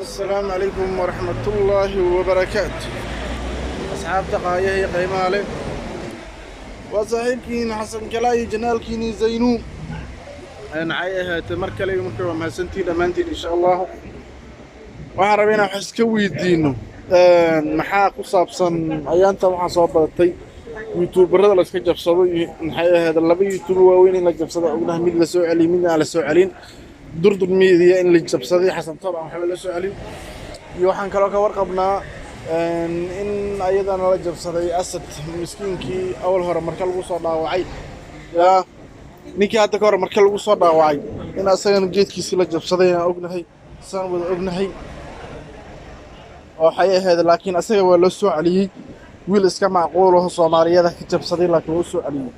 السلام عليكم ورحمة الله وبركاته. أصحاب تقايه قيمة عليه وصاحبكين حسن كلاي جنالكيني زينو أنا عايها تمركلي ومركبة مع سنتي لمانتي إن شاء الله وعربينا حس كوي الدينو maxaa ku saabsan ayaanta waxaa soo badatay youtuberada la iska jabsado maxay ahayd laba youtuber waaweyn in la jabsado ognahay mid la soo celiyay mid aan la soo celin durdur media in la jabsaday xasan tob aan waxba la soo celin iyo waxaan kaloo ka warqabnaa in ayadana la jabsaday asad miskiinkii awal hore marka lagu soo dhaawacay yaa ninkii hadda ka hor marka lagu soo dhaawacay in asagana geedkiisii la jabsaday aan ognahay saan wada ognahay waxay ahayd laakiin asaga waa loo soo celiyay wiil iska macquul ah Soomaaliyada ka jabsaday laakiin uu soo celiyay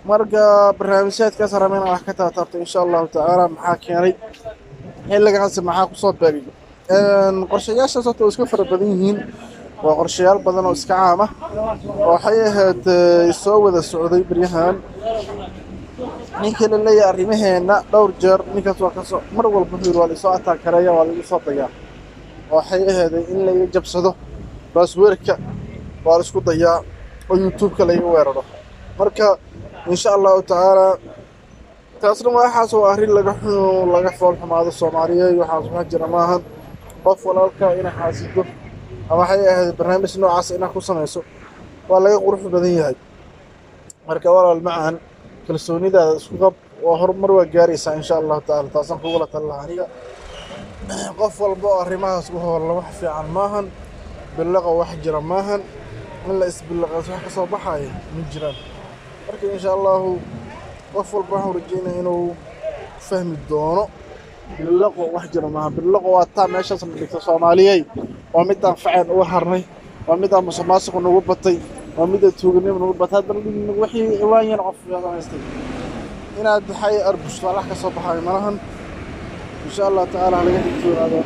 marka barnaamijyaadkaas rabeen wax ka taabto insha Allah ta'ala maxaa keenay xilligaas maxaa ku soo beegay qorshayaashaas oo iska fara badan yihiin waa qorshayaal badan oo iska caam ah waxay ahayd soo wada socday baryahan ninka la leeyahay arrimaheena dhowr jeer ninkaas waa ka soo mar walba waa la soo ataakaraya waa la soo dayaa waxay ahayd in la jabsado passwordka waa isku dayaa oo YouTube-ka laga weeraro marka insha Allah ta'ala taasna waxaas oo arrin laga fool xumaado Soomaaliyeed waxaas waxa jira maahan qof walaalka in xaasido ama waxay ahayd barnaamij noocaas in ku sameeyso waa laga qurux badan yahay marka walaal macaan kalsoonidaada isku qab oo horumar waa gaaraysaa insha Allah ta'ala taasan kugu la talaaaniga qof walba arrimahaas ku hawlan wax fiican maahan billaqa wax jira maahan in la isbillaqa wax ka soo baxay ma jiraan marka insha Allah qof walba waxa rajeynaa inuu fahmi doono billaqa wax jira maahan billaqa waa taa meesha dhigta Soomaaliyeed waa mid aan facaan u harnay waa mid aan musuqmaasuq nagu batay waa mid tuugnimo nagu batay wixii iwaayeen qof yaamaystay inaad hay arbush wax ka soo baxay malahan إن شاء الله تعالى على يد الدكتور هذا